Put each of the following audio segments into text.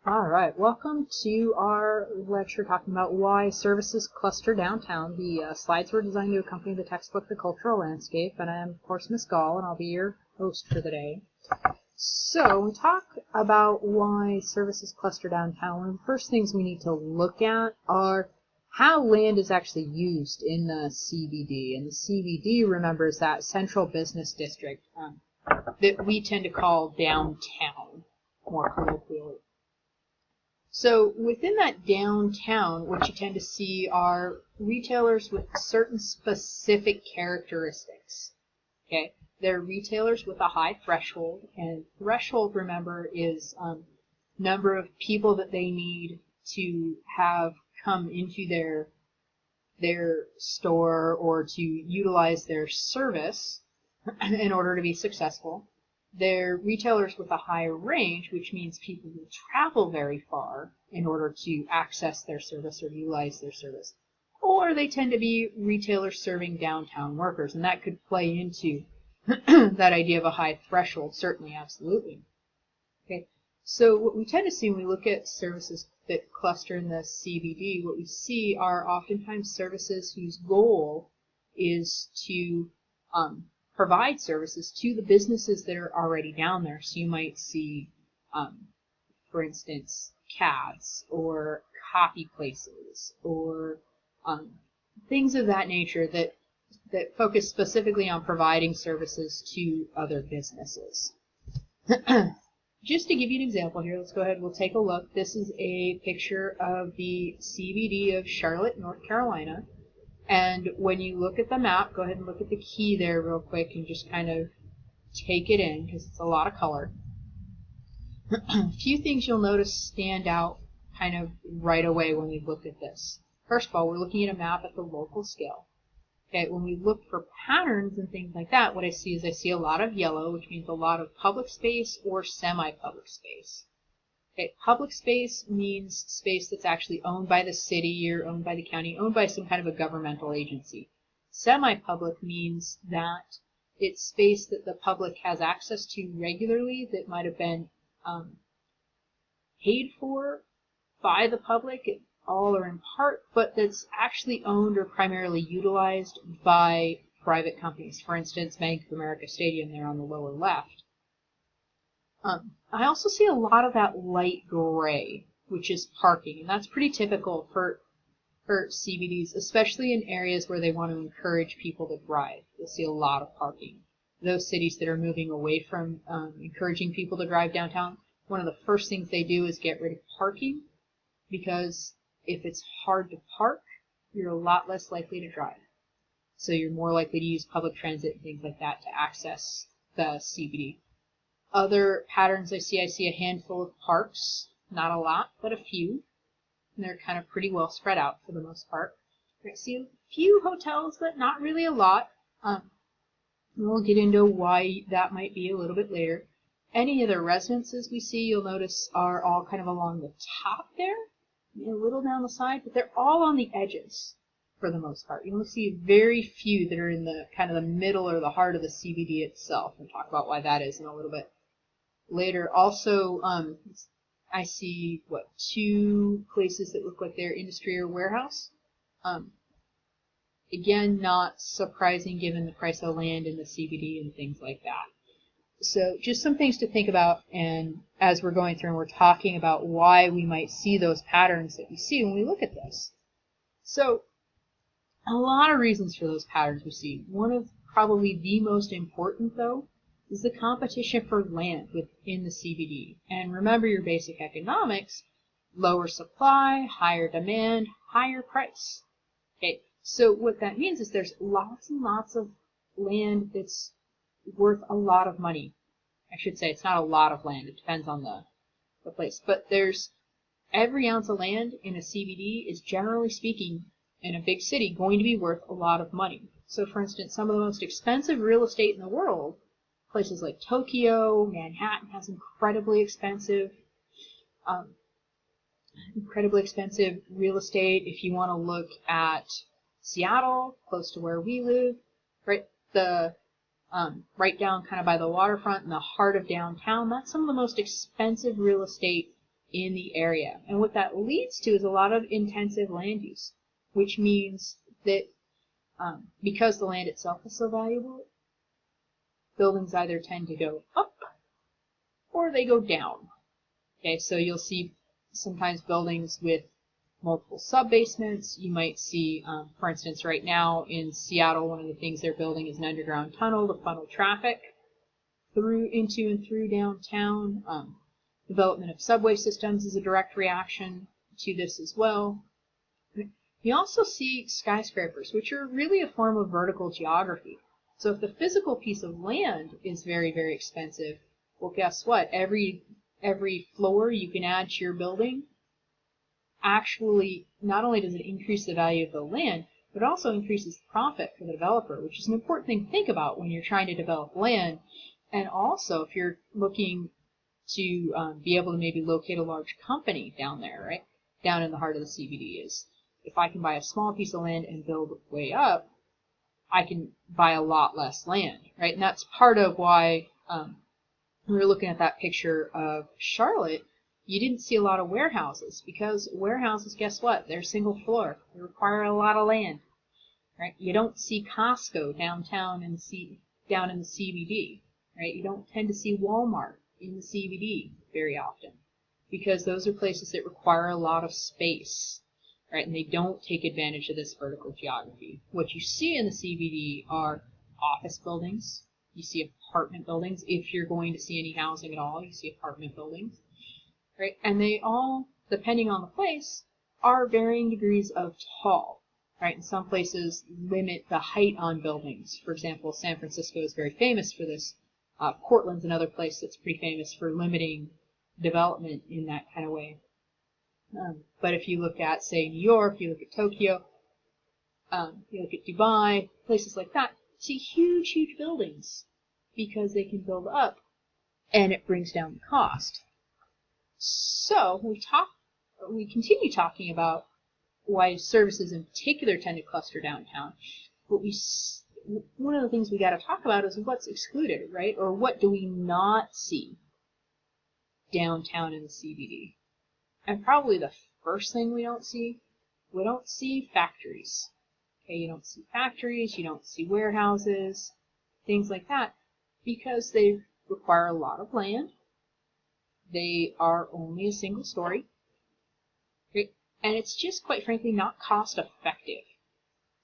All right, welcome to our lecture talking about why services cluster downtown. The slides were designed to accompany the textbook, The Cultural Landscape, and I am, of course, Miss Gall, and I'll be your host for the day. So, when we talk about why services cluster downtown, one of the first things we need to look at are how land is actually used in the CBD. And the CBD, remember, is that central business district that we tend to call downtown, more colloquially. So within that downtown, what you tend to see are retailers with certain specific characteristics. Okay, they're retailers with a high threshold, and threshold, remember, is number of people that they need to have come into their store or to utilize their service in order to be successful. They're retailers with a higher range, which means people will travel very far in order to access their service or utilize their service. Or they tend to be retailers serving downtown workers, and that could play into that idea of a high threshold, certainly, absolutely. Okay, so what we tend to see when we look at services that cluster in the CBD, what we see are oftentimes services whose goal is to provide services to the businesses that are already down there. So you might see, for instance, cabs or coffee places or things of that nature that focus specifically on providing services to other businesses. Just to give you an example here, let's go ahead and we'll take a look. This is a picture of the CBD of Charlotte, North Carolina. And when you look at the map, go ahead and look at the key there real quick and just kind of take it in because it's a lot of color. A few things you'll notice stand out kind of right away when we look at this. First of all, we're looking at a map at the local scale. Okay, when we look for patterns and things like that, what I see is I see a lot of yellow, which means a lot of public space or semi-public space. Okay, public space means space that's actually owned by the city or owned by the county, owned by some kind of a governmental agency. Semi-public means that it's space that the public has access to regularly that might have been paid for by the public, all or in part, but that's actually owned or primarily utilized by private companies. For instance, Bank of America Stadium there on the lower left. I also see a lot of that light gray, which is parking, and that's pretty typical for CBDs, especially in areas where they want to encourage people to drive. You'll see a lot of parking. Those cities that are moving away from encouraging people to drive downtown, one of the first things they do is get rid of parking, because if it's hard to park, you're a lot less likely to drive. So you're more likely to use public transit and things like that to access the CBD. Other patterns I see a handful of parks, not a lot, but a few. And they're kind of pretty well spread out for the most part. I see a few hotels, but not really a lot. We'll get into why that might be a little bit later. Any of the residences we see, you'll notice, are all kind of along the top there, a little down the side, but they're all on the edges for the most part. You'll see very few that are in the kind of the middle or the heart of the CBD itself. We'll talk about why that is in a little bit later. Also, I see, two places that look like they're industry or warehouse. Again, not surprising given the price of land in the CBD and things like that. So just some things to think about, and as we're going through and we're talking about why we might see those patterns that we see when we look at this. So a lot of reasons for those patterns we see. One of probably the most important, though, is the competition for land within the CBD. And remember your basic economics: lower supply, higher demand, higher price. Okay, so what that means is there's lots and lots of land that's worth a lot of money. I should say it's not a lot of land, it depends on the place. But there's every ounce of land in a CBD is, generally speaking, in a big city, going to be worth a lot of money. So for instance, some of the most expensive real estate in the world, places like Tokyo, Manhattan has incredibly expensive real estate. If you want to look at Seattle, close to where we live, right right down kind of by the waterfront in the heart of downtown, that's some of the most expensive real estate in the area. And what that leads to is a lot of intensive land use, which means that because the land itself is so valuable, buildings either tend to go up or they go down. Okay, so you'll see sometimes buildings with multiple sub-basements. You might see, for instance, right now in Seattle, one of the things they're building is an underground tunnel to funnel traffic into and through downtown. Development of subway systems is a direct reaction to this as well. You also see skyscrapers, which are really a form of vertical geography. So if the physical piece of land is very, very expensive, well, guess what? Every floor you can add to your building actually not only does it increase the value of the land, but it also increases the profit for the developer, which is an important thing to think about when you're trying to develop land. And also if you're looking to be able to maybe locate a large company down there, right? Down in the heart of the CBD is, if I can buy a small piece of land and build way up, I can buy a lot less land, right? And that's part of why when we were looking at that picture of Charlotte, you didn't see a lot of warehouses, because warehouses, guess what? They're single floor. They require a lot of land, right? You don't see Costco downtown and down in the CBD, right? You don't tend to see Walmart in the CBD very often, because those are places that require a lot of space, right? And they don't take advantage of this vertical geography. What you see in the CBD are office buildings. You see apartment buildings. If you're going to see any housing at all, you see apartment buildings, right? And they all, depending on the place, are varying degrees of tall, right? And some places limit the height on buildings. For example, San Francisco is very famous for this. Portland's another place that's pretty famous for limiting development in that kind of way. But if you look at, say, New York, you look at Tokyo, you look at Dubai, places like that, see huge, huge buildings because they can build up and it brings down the cost. So we continue talking about why services in particular tend to cluster downtown. But one of the things we got to talk about is what's excluded, right? Or what do we not see downtown in the CBD? And probably the first thing we don't see factories. Okay, you don't see factories, you don't see warehouses, things like that, because they require a lot of land. They are only a single story. Okay? And it's just, quite frankly, not cost effective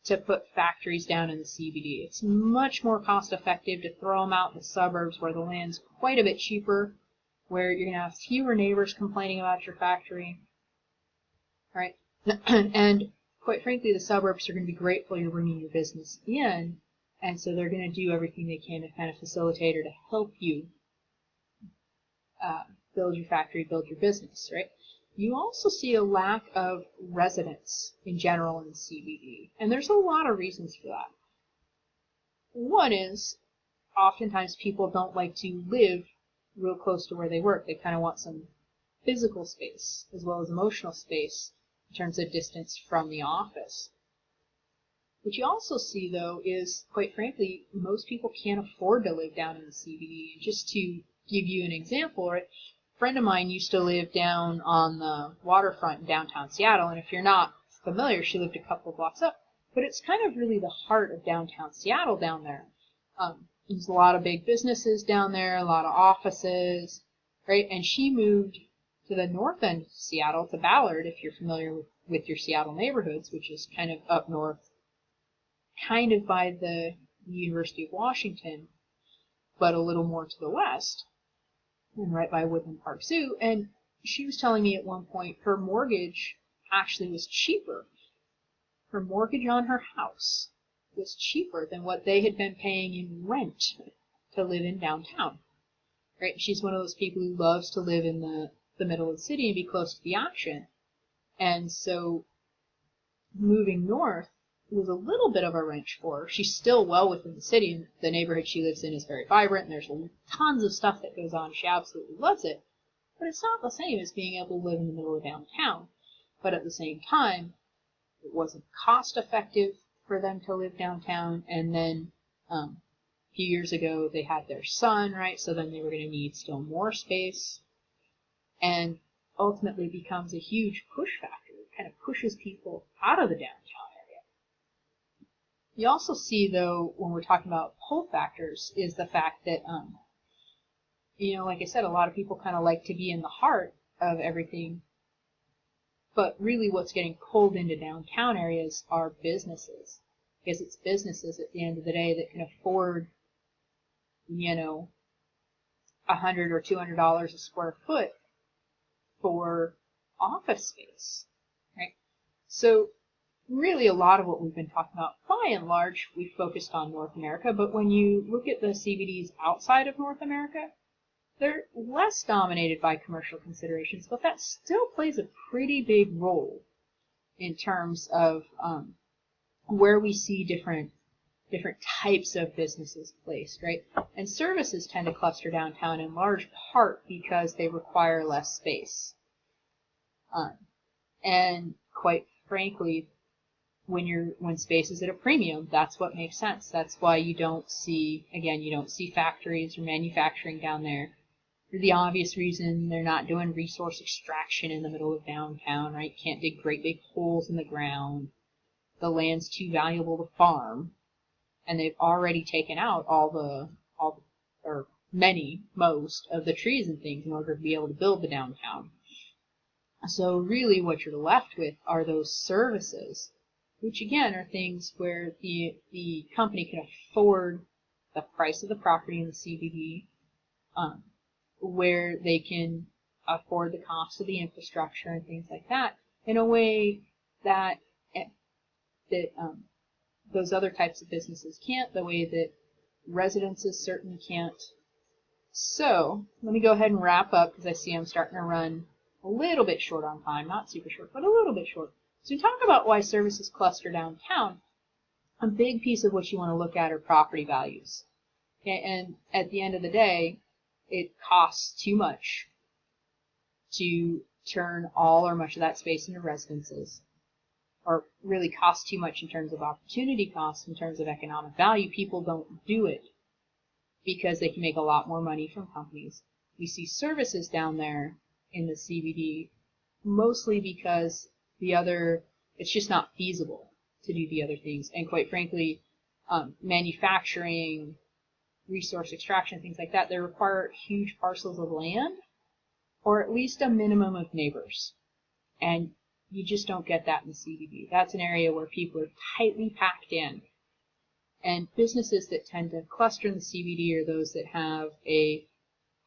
to put factories down in the CBD. It's much more cost effective to throw them out in the suburbs where the land's quite a bit cheaper, where you're going to have fewer neighbors complaining about your factory, right? And quite frankly, the suburbs are going to be grateful you're bringing your business in, and so they're going to do everything they can to kind of facilitate or to help you build your factory, build your business, right? You also see a lack of residents in general in the CBD, and there's a lot of reasons for that. One is, oftentimes people don't like to live real close to where they work. They kind of want some physical space as well as emotional space in terms of distance from the office. What you also see, though, is, quite frankly, most people can't afford to live down in the CBD. Just to give you an example, right? A friend of mine used to live down on the waterfront in downtown Seattle, and if you're not familiar, she lived a couple of blocks up. But it's kind of really the heart of downtown Seattle down there. There's a lot of big businesses down there, a lot of offices, right? And she moved to the north end of Seattle, to Ballard, if you're familiar with your Seattle neighborhoods, which is kind of up north, kind of by the University of Washington, but a little more to the west, and right by Woodland Park Zoo. And she was telling me at one point her mortgage actually was cheaper. Her mortgage on her house was cheaper than what they had been paying in rent to live in downtown. Right? She's one of those people who loves to live in the middle of the city and be close to the action. And so moving north was a little bit of a wrench for her. She's still well within the city, and the neighborhood she lives in is very vibrant, and there's tons of stuff that goes on. She absolutely loves it. But it's not the same as being able to live in the middle of downtown. But at the same time, it wasn't cost effective for them to live downtown. And then a few years ago, they had their son, right? So then they were going to need still more space. And ultimately becomes a huge push factor. It kind of pushes people out of the downtown area. You also see, though, when we're talking about pull factors, is the fact that, like I said, a lot of people kind of like to be in the heart of everything, but really what's getting pulled into downtown areas are businesses, because it's businesses at the end of the day that can afford, $100 or $200 a square foot for office space, right? So really a lot of what we've been talking about, by and large, we focused on North America, but when you look at the CBDs outside of North America, they're less dominated by commercial considerations, but that still plays a pretty big role in terms of where we see different types of businesses placed, right? And services tend to cluster downtown in large part because they require less space. And quite frankly, when space is at a premium, that's what makes sense. That's why you don't see factories or manufacturing down there. For the obvious reason, they're not doing resource extraction in the middle of downtown, right? Can't dig great big holes in the ground. The land's too valuable to farm. And they've already taken out most of the trees and things in order to be able to build the downtown. So really what you're left with are those services, which again are things where the company can afford the price of the property in the CBD, where they can afford the cost of the infrastructure and things like that in a way that those other types of businesses can't, the way that residences certainly can't. So let me go ahead and wrap up, because I see I'm starting to run a little bit short on time, not super short, but a little bit short. So we talk about why services cluster downtown. A big piece of what you want to look at are property values. Okay, and at the end of the day, it costs too much to turn all or much of that space into residences, or really costs too much in terms of opportunity costs, in terms of economic value. People don't do it because they can make a lot more money from companies. We see services down there in the CBD mostly because it's just not feasible to do the other things. And quite frankly, manufacturing, resource extraction, things like that, they require huge parcels of land, or at least a minimum of neighbors. And you just don't get that in the CBD. That's an area where people are tightly packed in. And businesses that tend to cluster in the CBD are those that have a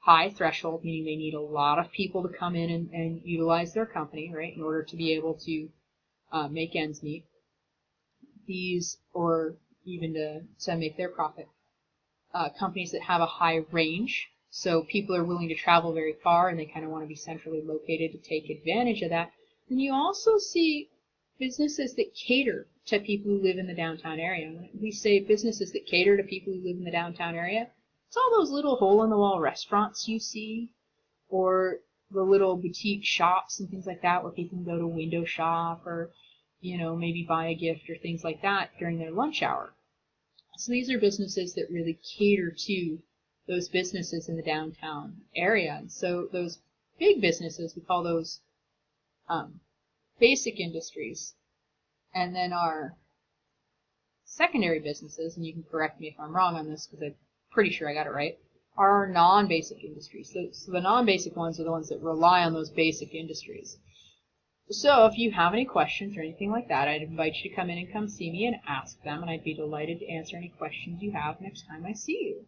high threshold, meaning they need a lot of people to come in and utilize their company, right, in order to be able to make ends meet. Or even to make their profit. Companies that have a high range, so people are willing to travel very far and they kind of want to be centrally located to take advantage of that. And you also see businesses that cater to people who live in the downtown area. When we say businesses that cater to people who live in the downtown area, it's all those little hole-in-the-wall restaurants you see, or the little boutique shops and things like that where people can go to window shop or, maybe buy a gift or things like that during their lunch hour. So these are businesses that really cater to those businesses in the downtown area. And so those big businesses, we call those basic industries. And then our secondary businesses, and you can correct me if I'm wrong on this because I'm pretty sure I got it right, are our non-basic industries. So the non-basic ones are the ones that rely on those basic industries. So if you have any questions or anything like that, I'd invite you to come in and come see me and ask them, and I'd be delighted to answer any questions you have next time I see you.